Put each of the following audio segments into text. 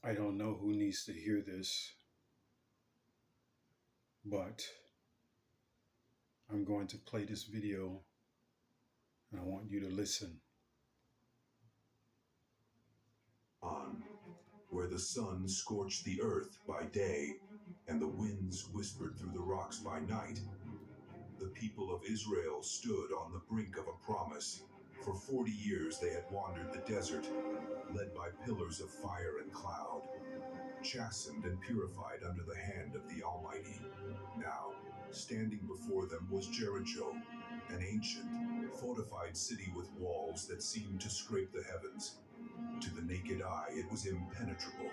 I don't know who needs to hear this, but I'm going to play this video and I want you to listen. On, where the sun scorched the earth by day and the winds whispered through the rocks by night, the people of Israel stood on the brink of a promise. For 40 years they had wandered the desert, led by pillars of fire and cloud, chastened and purified under the hand of the Almighty. Now, standing before them was Jericho, an ancient, fortified city with walls that seemed to scrape the heavens. To the naked eye, it was impenetrable,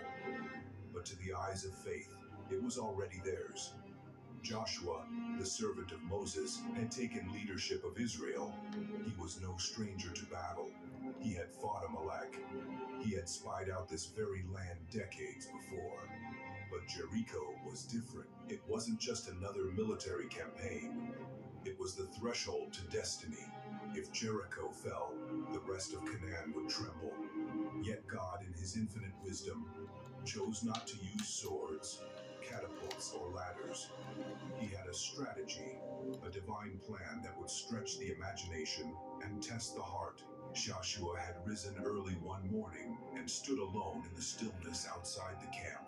but to the eyes of faith, it was already theirs. Joshua, the servant of Moses, had taken leadership of Israel. He was no stranger to battle. He had fought Amalek. He had spied out this very land decades before. But Jericho was different. It wasn't just another military campaign. It was the threshold to destiny. If Jericho fell, the rest of Canaan would tremble. Yet God, in his infinite wisdom, chose not to use swords, catapults, or ladders. He had a strategy, a divine plan that would stretch the imagination and test the heart. Joshua had risen early one morning and stood alone in the stillness outside the camp,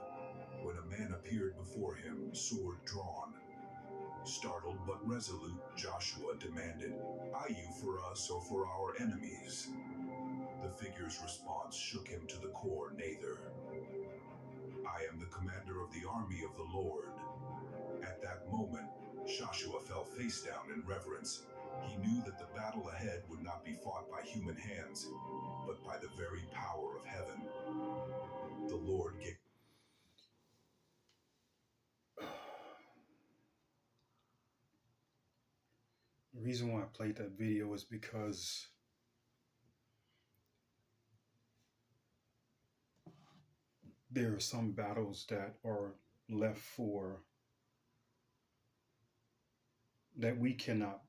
when a man appeared before him, sword drawn. Startled but resolute, Joshua demanded, "Are you for us or for our enemies?" The figure's response shook him to the core. "Neither. I am the commander of the army of the Lord." At that moment, Joshua fell face down in reverence. He knew that the battle ahead would not be fought by human hands, but by the very power of heaven. The Lord gave. The reason why I played that video is because there are some battles that are left for that we cannot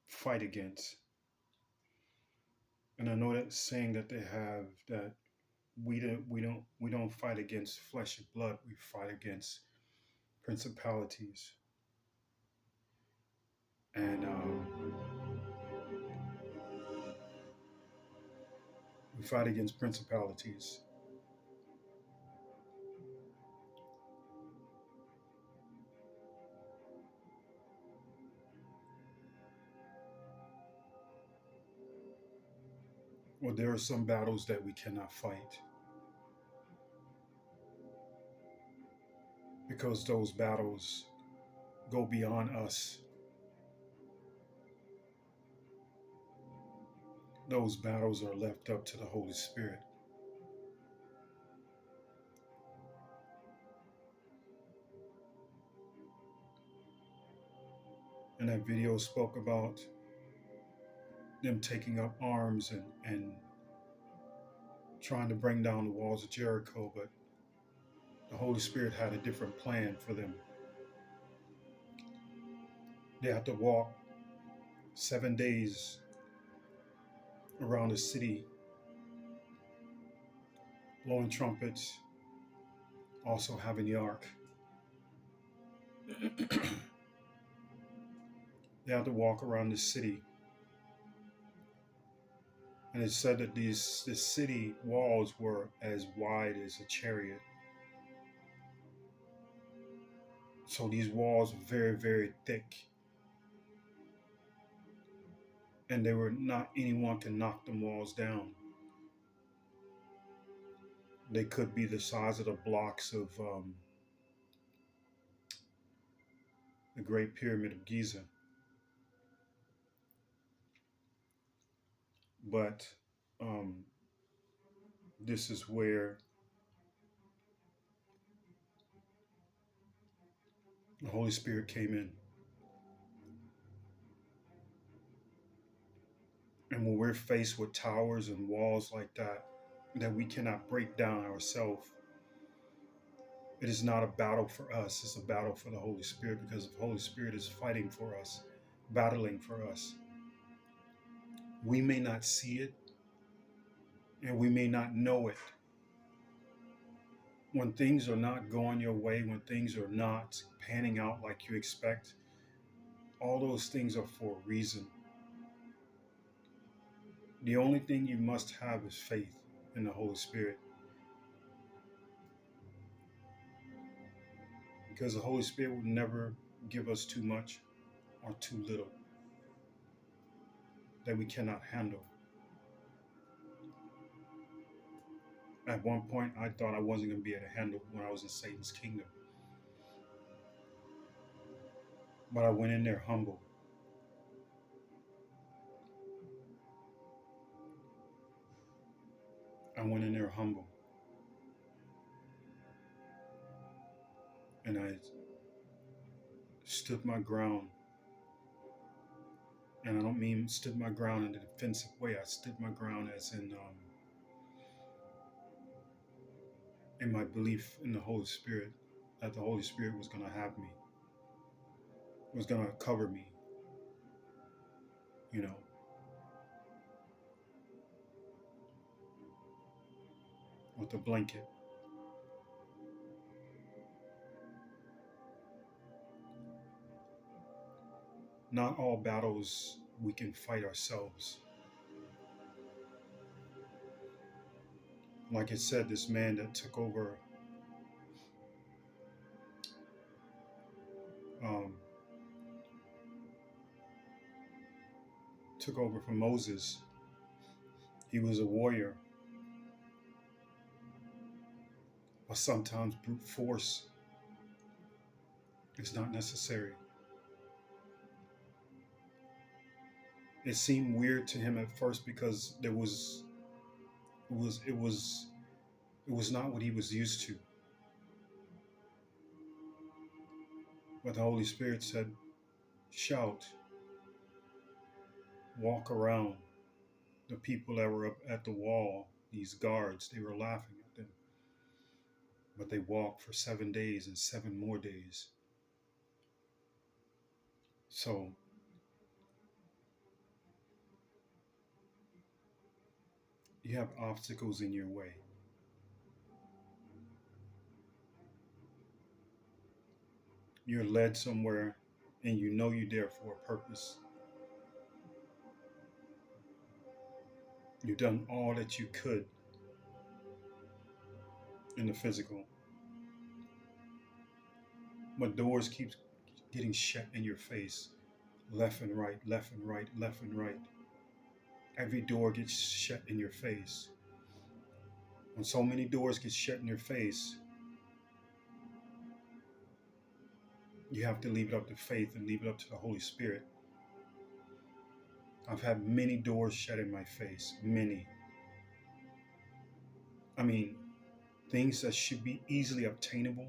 fight against. And I know that saying that they have that we don't fight against flesh and blood. We fight against principalities, and we fight against principalities. Well, there are some battles that we cannot fight because those battles go beyond us. Those battles are left up to the Holy Spirit. And that video spoke about them taking up arms and trying to bring down the walls of Jericho, but the Holy Spirit had a different plan for them. They had to walk 7 days around the city, blowing trumpets, also having the ark. They had to walk around the city. And it said that the city walls were as wide as a chariot. So these walls were very, very thick. And they were not anyone can knock them walls down. They could be the size of the blocks of the Great Pyramid of Giza. But um, this is where the Holy Spirit came in. And when we're faced with towers and walls like that we cannot break down ourselves, it is not a battle for us, it's a battle for the Holy Spirit because the Holy Spirit is fighting for us, battling for us. We may not see it and we may not know it, When things are not going your way, when things are not panning out like you expect, all those things are for a reason. The only thing you must have is faith in the Holy Spirit, because the Holy Spirit will never give us too much or too little that we cannot handle. At one point, I thought I wasn't going to be able to handle when I was in Satan's kingdom, but I went in there humble. I went in there humble, and I stood my ground. And I don't mean stood my ground in a defensive way. I stood my ground as in my belief in the Holy Spirit, that the Holy Spirit was going to have me, was going to cover me, you know. With a blanket. Not all battles we can fight ourselves. Like it said, this man that um, took over from Moses. He was a warrior, but sometimes brute force is not necessary. It seemed weird to him at first because it was not what he was used to. But the Holy Spirit said, shout, walk around. The people that were up at the wall, these guards, they were laughing at them. But they walked for 7 days and 7 more days. So you have obstacles in your way. You're led somewhere and you know you're there for a purpose. You've done all that you could in the physical. But doors keep getting shut in your face, left and right, left and right, left and right. Every door gets shut in your face. When so many doors get shut in your face, you have to leave it up to faith and leave it up to the Holy Spirit. I've had many doors shut in my face, many. I mean, things that should be easily obtainable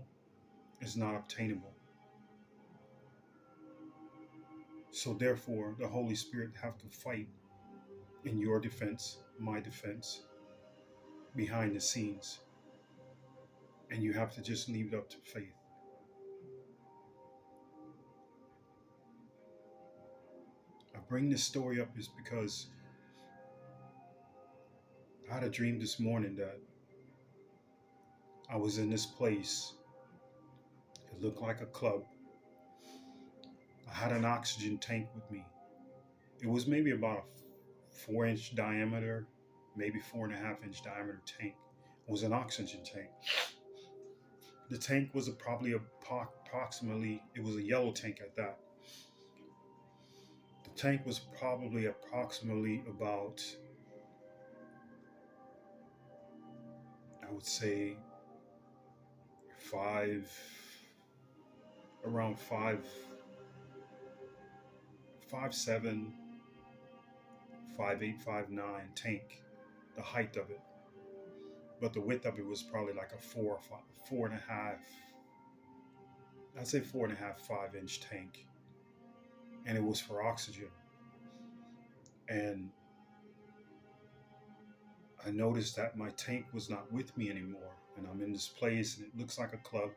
is not obtainable. So therefore, the Holy Spirit have to fight in your defense, my defense, behind the scenes. And you have to just leave it up to faith. I bring this story up is because I had a dream this morning that I was in this place. It looked like a club. I had an oxygen tank with me. It was maybe about a 4-inch diameter, maybe 4.5-inch diameter tank. It was an oxygen tank. The tank was approximately, it was a yellow tank at that. The tank was probably approximately about, I would say, around 5'7", 5'8", 5'9" tank, the height of it. But the width of it was probably like a 4.5, I'd say 4.5, 5-inch tank. And it was for oxygen. And I noticed that my tank was not with me anymore. And I'm in this place and it looks like a club.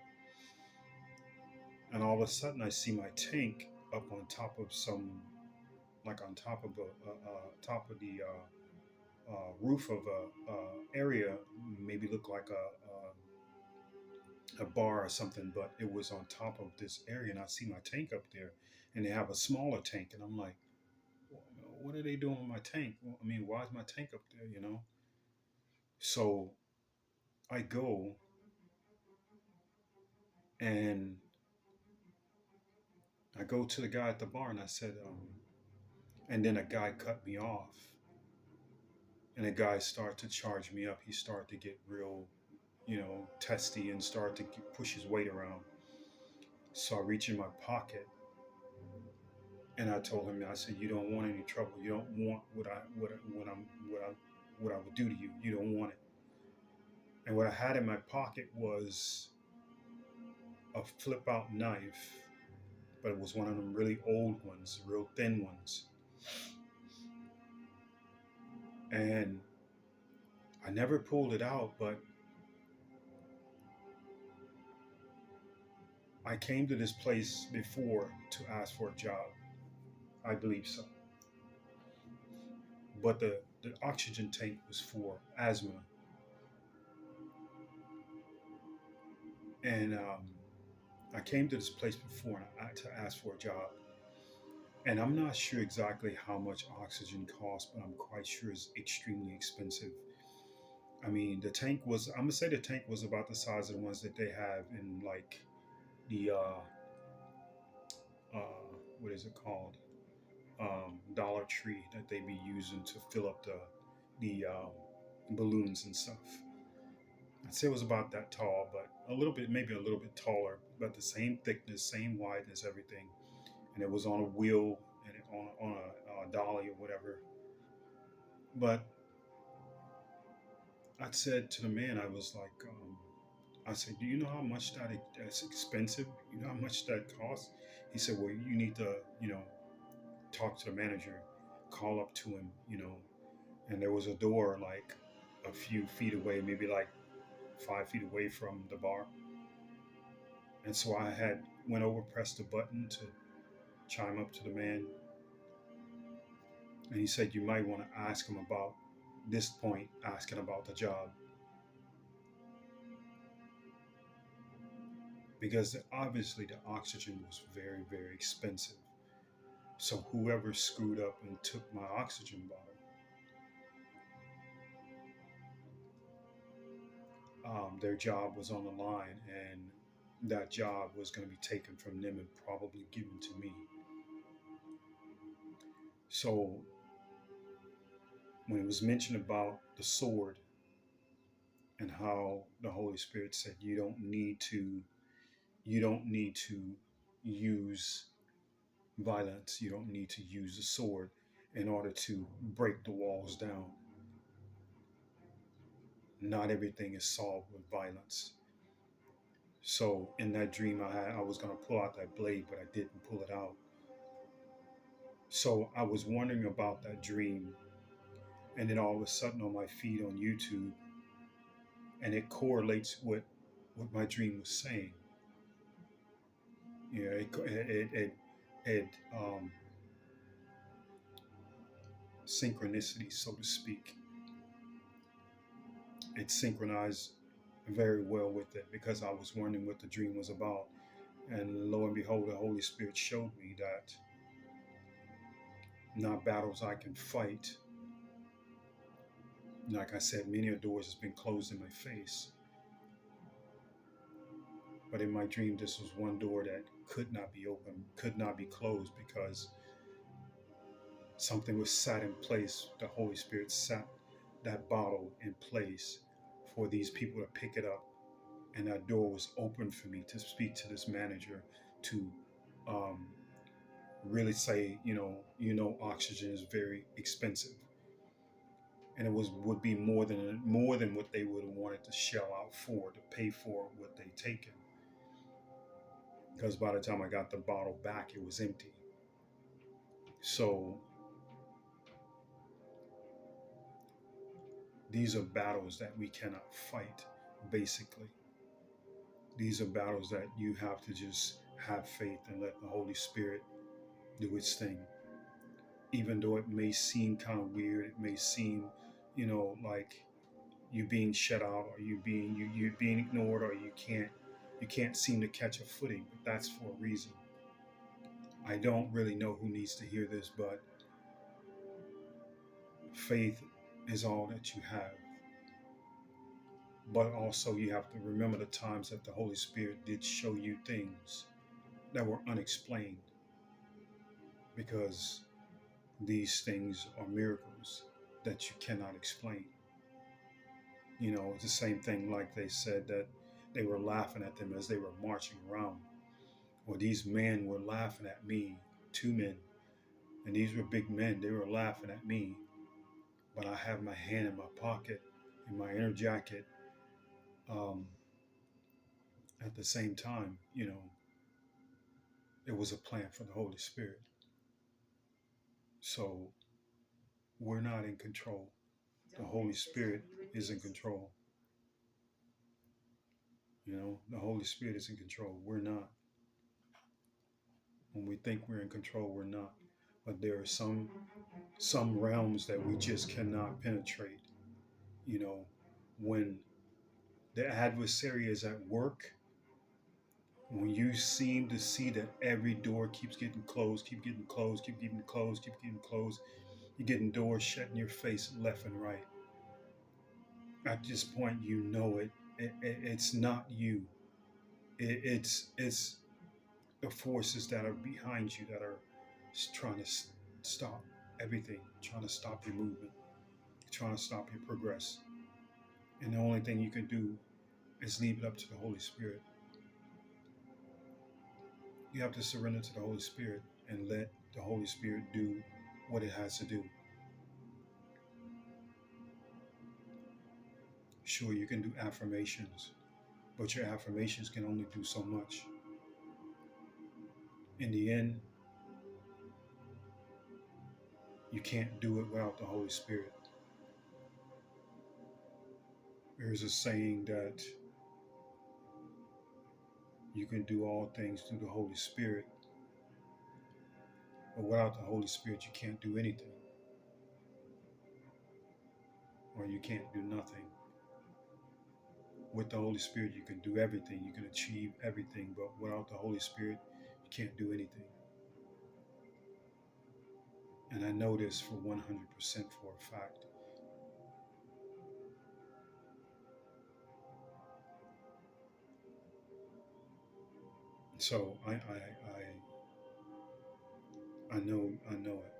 And all of a sudden I see my tank up on top of on top of the roof of a area, maybe look like a bar or something, but it was on top of this area, and I see my tank up there, and they have a smaller tank, and I'm like, what are they doing with my tank? Well, I mean, why is my tank up there? You know. So I go and I go to the guy at the bar, and I said, and then a guy cut me off, and the guy started to charge me up. He started to get real, testy, and started to push his weight around. So I reach in my pocket, and I told him, I said, "You don't want any trouble. You don't want what I would do to you. You don't want it." And what I had in my pocket was a flip out knife, but it was one of them really old ones, real thin ones. And I never pulled it out, but I came to this place before to ask for a job. I believe so. But the oxygen tank was for asthma. And I came to this place before to ask for a job. And I'm not sure exactly how much oxygen costs, but I'm quite sure it's extremely expensive. I mean, I'm gonna say the tank was about the size of the ones that they have in like the, what is it called? Dollar Tree that they be using to fill up the balloons and stuff. I'd say it was about that tall, but a little bit, maybe a little bit taller, but the same thickness, same wideness, everything. And it was on a wheel and on a dolly or whatever. But I said to the man, I was like, I said, "Do you know how much that's expensive? You know how much that costs?" He said, "Well, you need to, talk to the manager, call up to him, And there was a door like a few feet away, maybe like 5 feet away from the bar. And so I had went over, pressed the button to chime up to the man, and he said, "You might want to ask him about this point, asking about the job, because obviously the oxygen was very, very expensive. So whoever screwed up and took my oxygen bottle, their job was on the line, and that job was going to be taken from them and probably given to me." So when it was mentioned about the sword and how the Holy Spirit said you don't need to use violence, you don't need to use the sword in order to break the walls down. Not everything is solved with violence. So in that dream I had, I was going to pull out that blade, but I didn't pull it out. So I was wondering about that dream, and then all of a sudden on my feed on YouTube, and it correlates with what my dream was saying. It synchronicity, so to speak. It synchronized very well with it because I was wondering what the dream was about. And lo and behold, the Holy Spirit showed me that not battles I can fight. Like I said, many a doors has been closed in my face. But in my dream, this was one door that could not be opened, could not be closed, because something was sat in place. The Holy Spirit sat that bottle in place for these people to pick it up. And that door was open for me to speak to this manager to um, really say, oxygen is very expensive, and would be more than what they would have wanted to shell out for to pay for what they taken. Because by the time I got the bottle back, it was empty. So these are battles that we cannot fight, basically. These are battles that you have to just have faith and let the Holy Spirit do its thing. Even though it may seem kind of weird, it may seem, like you being shut out, or you being ignored, or you can't, You can't seem to catch a footing, but that's for a reason. I don't really know who needs to hear this, but faith is all that you have. But also, you have to remember the times that the Holy Spirit did show you things that were unexplained, because these things are miracles that you cannot explain. It's the same thing like they said that they were laughing at them as they were marching around. Well, these men were laughing at me, two men, and these were big men. They were laughing at me, but I have my hand in my pocket, in my inner jacket. Um, at the same time, it was a plan for the Holy Spirit. So we're not in control. The Holy Spirit is in control. The Holy Spirit is in control. We're not. When we think we're in control, we're not. But there are some realms that we just cannot penetrate. When the adversary is at work, when you seem to see that every door keeps getting closed, keep getting closed, keep getting closed, keep getting closed, you're getting doors shut in your face left and right. At this point, it's not you. It's the forces that are behind you that are trying to stop everything, trying to stop your movement, trying to stop your progress. And the only thing you can do is leave it up to the Holy Spirit. You have to surrender to the Holy Spirit and let the Holy Spirit do what it has to do. Sure, you can do affirmations, but your affirmations can only do so much. In the end, you can't do it without the Holy Spirit. There's a saying that you can do all things through the Holy Spirit, but without the Holy Spirit, you can't do anything, or you can't do nothing. With the Holy Spirit, you can do everything, you can achieve everything, but without the Holy Spirit, you can't do anything. And I know this for 100% for a fact. So I know it.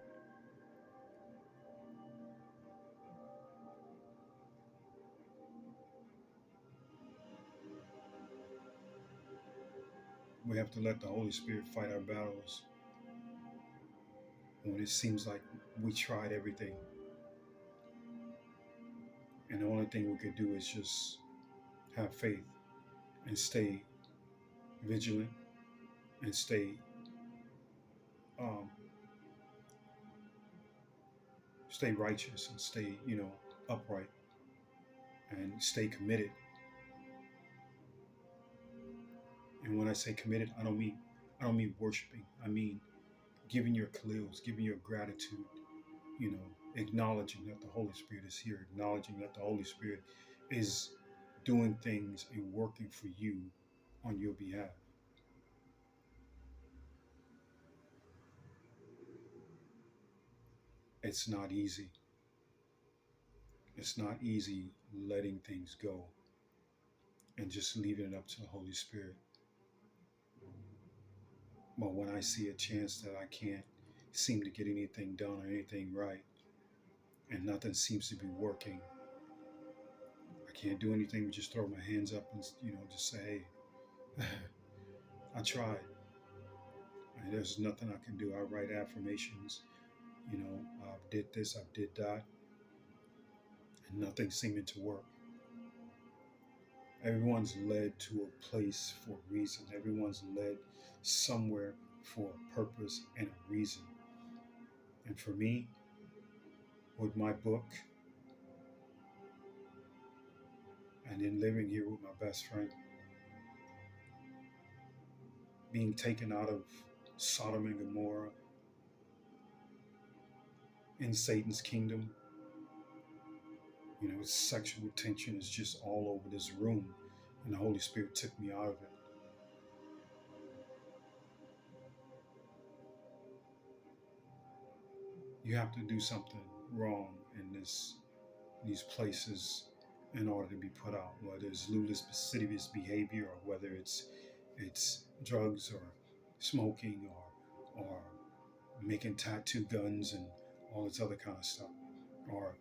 We have to let the Holy Spirit fight our battles when it seems like we tried everything. And the only thing we could do is just have faith and stay vigilant and um, stay righteous and stay, upright and stay committed. And when I say committed, I don't mean worshiping. I mean giving your khalils, giving your gratitude, acknowledging that the Holy Spirit is here, acknowledging that the Holy Spirit is doing things and working for you on your behalf. It's not easy. It's not easy letting things go and just leaving it up to the Holy Spirit. But when I see a chance that I can't seem to get anything done or anything right, and nothing seems to be working, I can't do anything but just throw my hands up and just say, hey, I tried. And there's nothing I can do. I write affirmations. I did this, I did that, and nothing seeming to work. Everyone's led to a place for a reason. Everyone's led somewhere for a purpose and a reason. And for me, with my book, and then living here with my best friend, being taken out of Sodom and Gomorrah, in Satan's kingdom, sexual tension is just all over this room, and the Holy Spirit took me out of it. You have to do something wrong in these places in order to be put out, whether it's lascivious behavior or whether it's drugs or smoking or making tattoo guns and all this other kind of stuff, or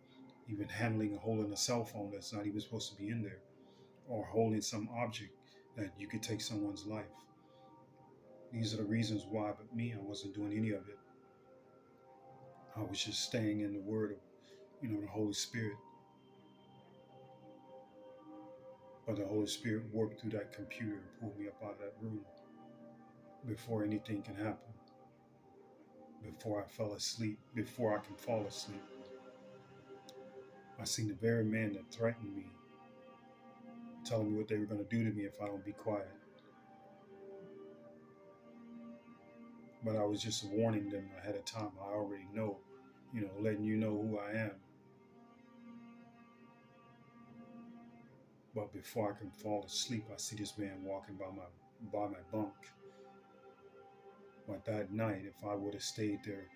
even handling holding a cell phone that's not even supposed to be in there, or holding some object that you could take someone's life. These are the reasons why, but me, I wasn't doing any of it. I was just staying in the word of, the Holy Spirit. But the Holy Spirit worked through that computer and pulled me up out of that room before anything can happen, before I fell asleep, before I can fall asleep. I seen the very man that threatened me, telling me what they were going to do to me if I don't be quiet. But I was just warning them ahead of time. I already know, letting you know who I am. But before I can fall asleep, I see this man walking by my bunk. But that night, if I would have stayed there,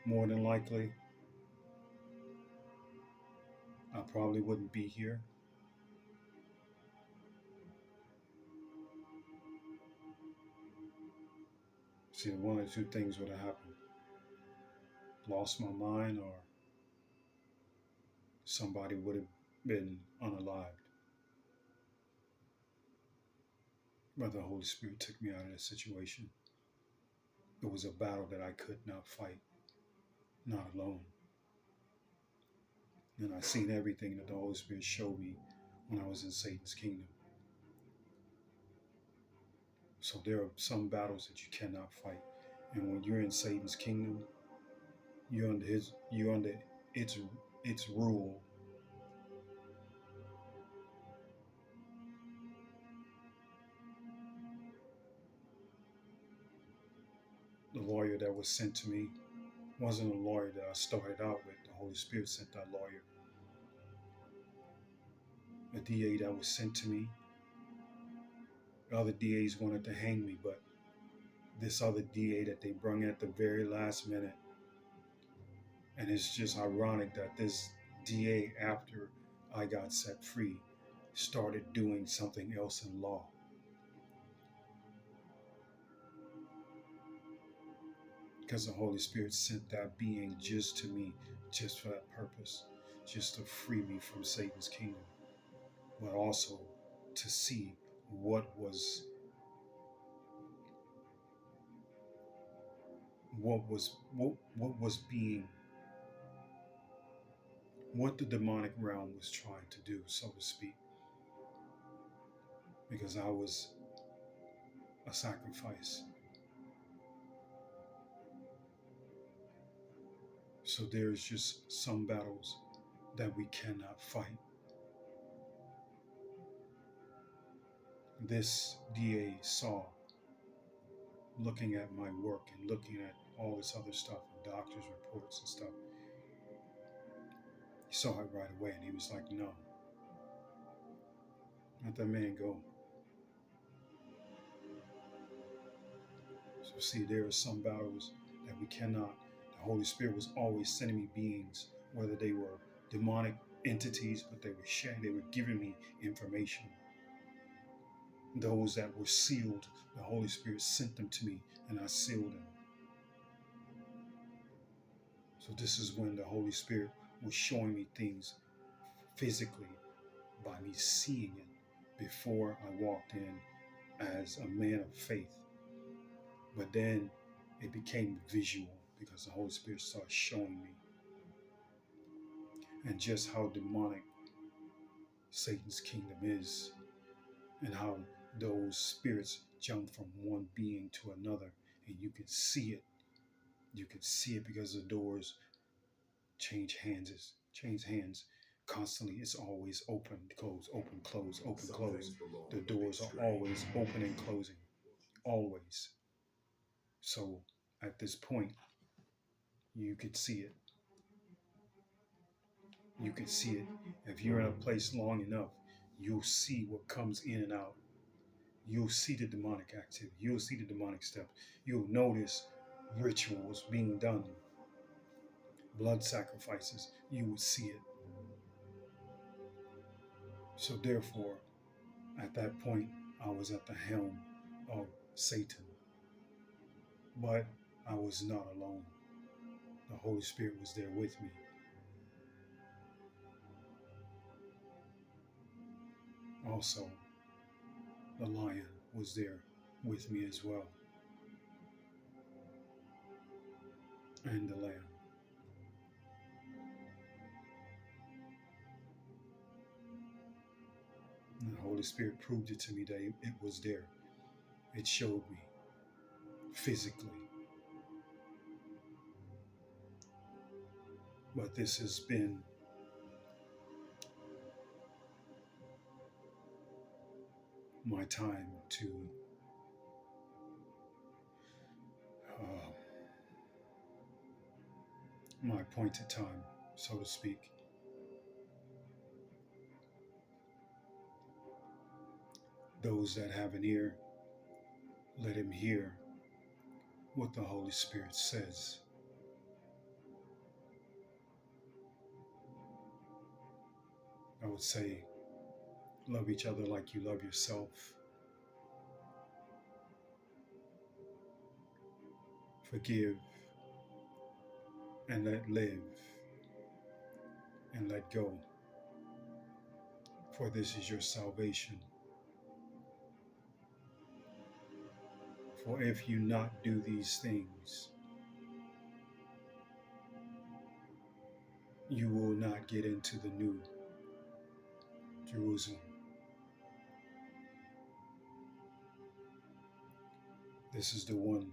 more than likely, I probably wouldn't be here. See, one or two things would have happened. Lost my mind, or somebody would have been unalived. But the Holy Spirit took me out of that situation. It was a battle that I could not fight, not alone. And I seen everything that the Holy Spirit showed me when I was in Satan's kingdom. So there are some battles that you cannot fight. And when you're in Satan's kingdom, you're under its rule. The lawyer that was sent to me wasn't a lawyer that I started out with. The Holy Spirit sent that lawyer. The DA that was sent to me, the other DAs wanted to hang me, but this other DA that they brung at the very last minute, and it's just ironic that this DA, after I got set free, started doing something else in law. Because the Holy Spirit sent that being just to me, just for that purpose, just to free me from Satan's kingdom, but also to see what was being, what the demonic realm was trying to do, so to speak. Because I was a sacrifice. So there's just some battles that we cannot fight. This DA saw, looking at my work and looking at all this other stuff, doctor's reports and stuff, he saw it right away and he was like, no, let that man go. So see, there are some battles that we cannot. The Holy Spirit was always sending me beings, whether they were demonic entities, but they were giving me information. Those that were sealed, the Holy Spirit sent them to me and I sealed them. So this is when the Holy Spirit was showing me things physically by me seeing it before I walked in as a man of faith. But then it became visual because the Holy Spirit started showing me. And just how demonic Satan's kingdom is, and how those spirits jump from one being to another, and you can see it. You can see it because the doors change hands constantly. It's always open, close, open, close, open, close. The doors are always open and closing, always. So at this point, you could see it. You can see it. If you're in a place long enough, you'll see what comes in and out. You'll see the demonic activity. You'll see the demonic steps. You'll notice rituals being done. blood sacrifices, you would see it. So therefore, at that point, I was at the helm of Satan. But I was not alone. The Holy Spirit was there with me. Also, the lion was there with me as well, and the lamb. And the Holy Spirit proved it to me that it was there. It showed me physically. But this has been my time to my appointed time, so to speak. Those that have an ear, let him hear what the Holy Spirit says. I would say, love each other like you love yourself. Forgive and let live and let go. For this is your salvation. For if you not do these things, you will not get into the new Jerusalem. This is the one